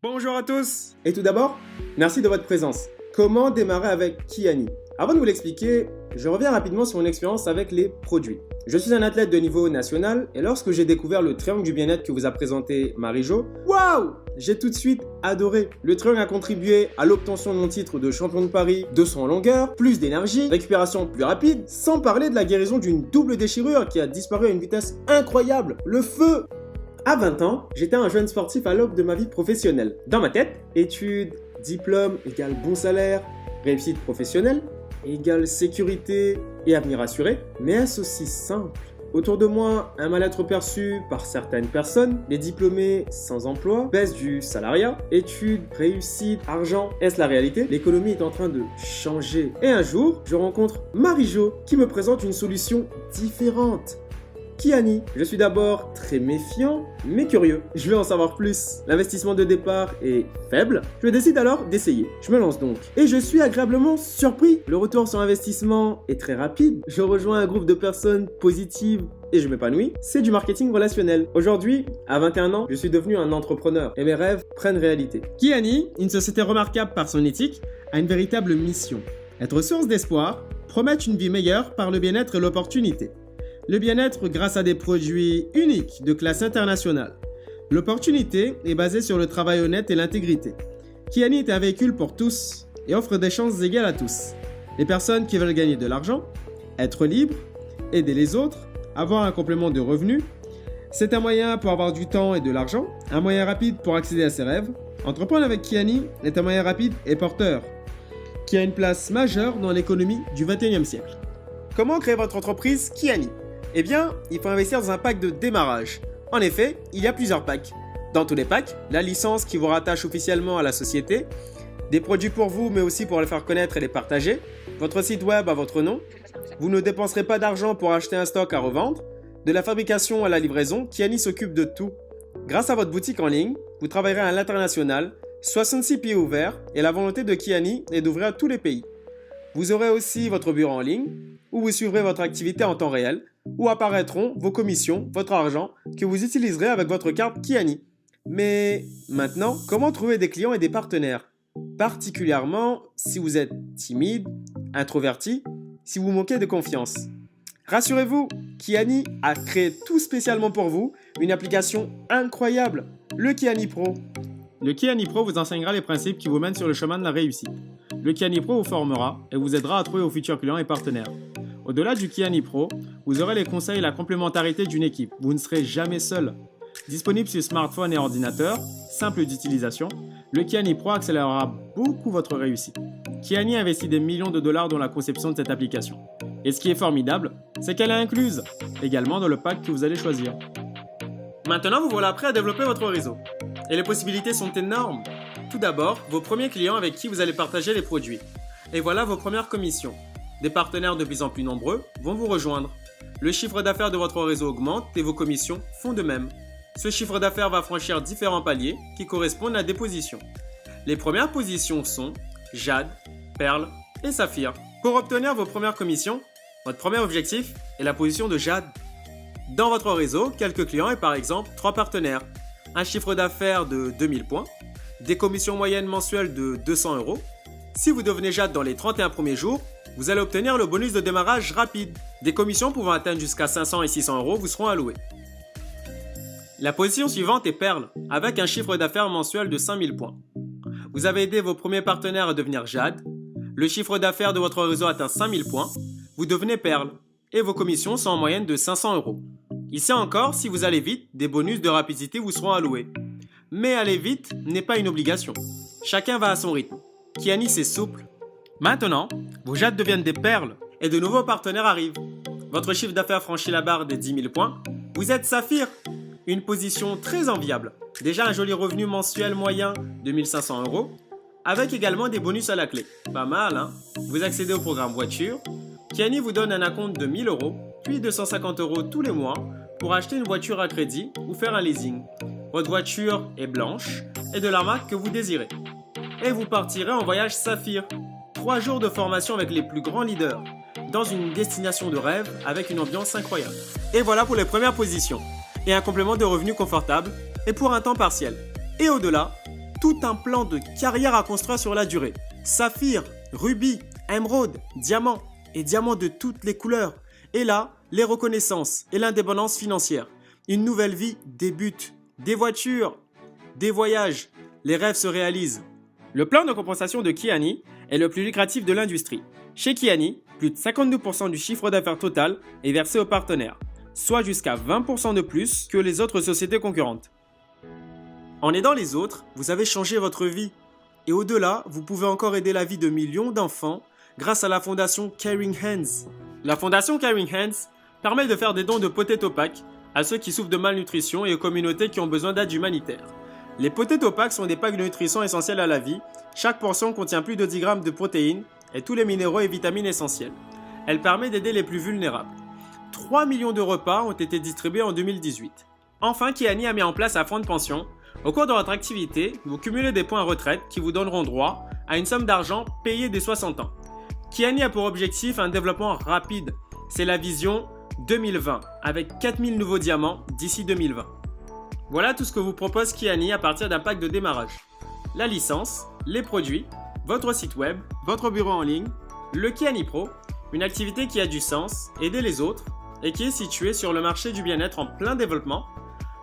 Bonjour à tous. Et tout d'abord, merci de votre présence. Comment démarrer avec Kiani? Avant de vous l'expliquer, je reviens rapidement sur mon expérience avec les produits. Je suis un athlète de niveau national et lorsque j'ai découvert le triangle du bien-être que vous a présenté Marie-Jo, waouh! J'ai tout de suite adoré. Le triangle a contribué à l'obtention de mon titre de champion de Paris, de saut en longueur, plus d'énergie, récupération plus rapide, sans parler de la guérison d'une double déchirure qui a disparu à une vitesse incroyable, le feu! À 20 ans, j'étais un jeune sportif à l'aube de ma vie professionnelle. Dans ma tête, études, diplôme égale bon salaire, réussite professionnelle égale sécurité et avenir assuré. Mais est-ce aussi simple? Autour de moi, un mal-être perçu par certaines personnes, les diplômés sans emploi, baisse du salariat, études, réussite, argent. Est-ce la réalité? L'économie est en train de changer. Et un jour, je rencontre Marie-Jo qui me présente une solution différente. Kiani. Je suis d'abord très méfiant, mais curieux. Je veux en savoir plus. L'investissement de départ est faible. Je décide alors d'essayer. Je me lance donc. Et je suis agréablement surpris. Le retour sur investissement est très rapide. Je rejoins un groupe de personnes positives et je m'épanouis. C'est du marketing relationnel. Aujourd'hui, à 21 ans, je suis devenu un entrepreneur et mes rêves prennent réalité. Kiani, une société remarquable par son éthique, a une véritable mission. Être source d'espoir, promettre une vie meilleure par le bien-être et l'opportunité. Le bien-être grâce à des produits uniques de classe internationale. L'opportunité est basée sur le travail honnête et l'intégrité. Kiani est un véhicule pour tous et offre des chances égales à tous. Les personnes qui veulent gagner de l'argent, être libre, aider les autres, avoir un complément de revenus. C'est un moyen pour avoir du temps et de l'argent, un moyen rapide pour accéder à ses rêves. Entreprendre avec Kiani est un moyen rapide et porteur, qui a une place majeure dans l'économie du 21e siècle. Comment créer votre entreprise Kiani? Eh bien, il faut investir dans un pack de démarrage. En effet, il y a plusieurs packs. Dans tous les packs, la licence qui vous rattache officiellement à la société, des produits pour vous mais aussi pour les faire connaître et les partager, votre site web à votre nom, vous ne dépenserez pas d'argent pour acheter un stock à revendre, de la fabrication à la livraison, Kiani s'occupe de tout. Grâce à votre boutique en ligne, vous travaillerez à l'international, 66 pays ouverts et la volonté de Kiani est d'ouvrir à tous les pays. Vous aurez aussi votre bureau en ligne, où vous suivrez votre activité en temps réel, où apparaîtront vos commissions, votre argent, que vous utiliserez avec votre carte Kiani. Mais maintenant, comment trouver des clients et des partenaires? Particulièrement si vous êtes timide, introverti, si vous manquez de confiance. Rassurez-vous, Kiani a créé tout spécialement pour vous une application incroyable, le Kiani Pro. Le Kiani Pro vous enseignera les principes qui vous mènent sur le chemin de la réussite. Le Kiani Pro vous formera et vous aidera à trouver vos futurs clients et partenaires. Au-delà du Kiani Pro, vous aurez les conseils et la complémentarité d'une équipe. Vous ne serez jamais seul. Disponible sur smartphone et ordinateur, simple d'utilisation, le Kiani Pro accélérera beaucoup votre réussite. Kiani investit des millions de dollars dans la conception de cette application. Et ce qui est formidable, c'est qu'elle est incluse également dans le pack que vous allez choisir. Maintenant, vous voilà prêt à développer votre réseau. Et les possibilités sont énormes. Tout d'abord, vos premiers clients avec qui vous allez partager les produits. Et voilà vos premières commissions. Des partenaires de plus en plus nombreux vont vous rejoindre. Le chiffre d'affaires de votre réseau augmente et vos commissions font de même. Ce chiffre d'affaires va franchir différents paliers qui correspondent à des positions. Les premières positions sont Jade, Perle et Saphir. Pour obtenir vos premières commissions, votre premier objectif est la position de Jade. Dans votre réseau, quelques clients et par exemple 3 partenaires. Un chiffre d'affaires de 2000 points, des commissions moyennes mensuelles de 200 €. Si vous devenez Jade dans les 31 premiers jours, vous allez obtenir le bonus de démarrage rapide. Des commissions pouvant atteindre jusqu'à 500 et 600 € vous seront allouées. La position suivante est Perle, avec un chiffre d'affaires mensuel de 5000 points. Vous avez aidé vos premiers partenaires à devenir Jade. Le chiffre d'affaires de votre réseau atteint 5000 points. Vous devenez Perle et vos commissions sont en moyenne de 500 €. Ici encore, si vous allez vite, des bonus de rapidité vous seront alloués. Mais aller vite n'est pas une obligation. Chacun va à son rythme. Kiani, c'est souple. Maintenant, vos Jades deviennent des perles et de nouveaux partenaires arrivent. Votre chiffre d'affaires franchit la barre des 10 000 points. Vous êtes Saphir, une position très enviable. Déjà un joli revenu mensuel moyen de 1500 €, avec également des bonus à la clé. Pas mal, hein? Vous accédez au programme voiture. Kiani vous donne un acompte de 1000 €, puis 250 € tous les mois pour acheter une voiture à crédit ou faire un leasing. Votre voiture est blanche et de la marque que vous désirez. Et vous partirez en voyage Saphir. 3 jours de formation avec les plus grands leaders, dans une destination de rêve avec une ambiance incroyable. Et voilà pour les premières positions. Et un complément de revenus confortable et pour un temps partiel. Et au-delà, tout un plan de carrière à construire sur la durée. Saphir, rubis, émeraude, diamant et diamants de toutes les couleurs. Et là, les reconnaissances et l'indépendance financière. Une nouvelle vie débute. Des voitures, des voyages, les rêves se réalisent. Le plan de compensation de Kiani est le plus lucratif de l'industrie. Chez Kiani, plus de 52% du chiffre d'affaires total est versé aux partenaires, soit jusqu'à 20% de plus que les autres sociétés concurrentes. En aidant les autres, vous avez changé votre vie. Et au-delà, vous pouvez encore aider la vie de millions d'enfants grâce à la fondation Caring Hands. La fondation Caring Hands permet de faire des dons de potato packs à ceux qui souffrent de malnutrition et aux communautés qui ont besoin d'aide humanitaire. Les potato packs sont des packs de nutrition essentiels à la vie. Chaque portion contient plus de 10 grammes de protéines et tous les minéraux et vitamines essentiels. Elle permet d'aider les plus vulnérables. 3 millions de repas ont été distribués en 2018. Enfin, Kiani a mis en place un fonds de pension. Au cours de votre activité, vous cumulez des points retraite qui vous donneront droit à une somme d'argent payée dès 60 ans. Kiani a pour objectif un développement rapide. C'est la vision 2020, avec 4000 nouveaux diamants d'ici 2020. Voilà tout ce que vous propose Kiani à partir d'un pack de démarrage. La licence, les produits, votre site web, votre bureau en ligne, le Kiani Pro, une activité qui a du sens, aider les autres, et qui est située sur le marché du bien-être en plein développement,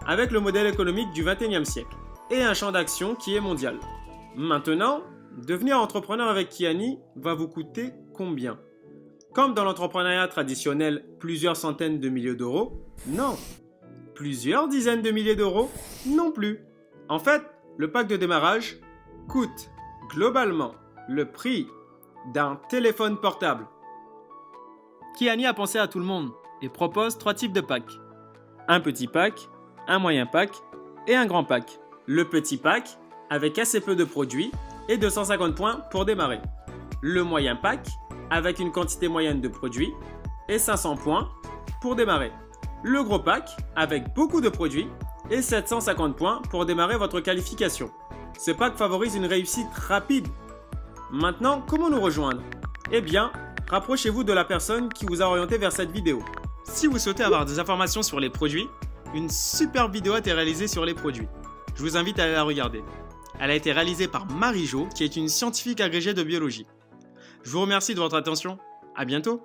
avec le modèle économique du 21e siècle, et un champ d'action qui est mondial. Maintenant, devenir entrepreneur avec Kiani va vous coûter combien ? Comme dans l'entrepreneuriat traditionnel, plusieurs centaines de milliers d'euros ? Non. Plusieurs dizaines de milliers d'euros ? Non plus. En fait, le pack de démarrage coûte globalement le prix d'un téléphone portable. Kiani a pensé à tout le monde et propose 3 types de packs. Un petit pack, un moyen pack et un grand pack. Le petit pack, avec assez peu de produits et 250 points pour démarrer. Le moyen pack, avec une quantité moyenne de produits et 500 points pour démarrer. Le gros pack, avec beaucoup de produits et 750 points pour démarrer votre qualification. Ce pack favorise une réussite rapide. Maintenant, comment nous rejoindre ? Eh bien, rapprochez-vous de la personne qui vous a orienté vers cette vidéo. Si vous souhaitez avoir des informations sur les produits, une super vidéo a été réalisée sur les produits. Je vous invite à aller la regarder. Elle a été réalisée par Marie Jo, qui est une scientifique agrégée de biologie. Je vous remercie de votre attention. À bientôt.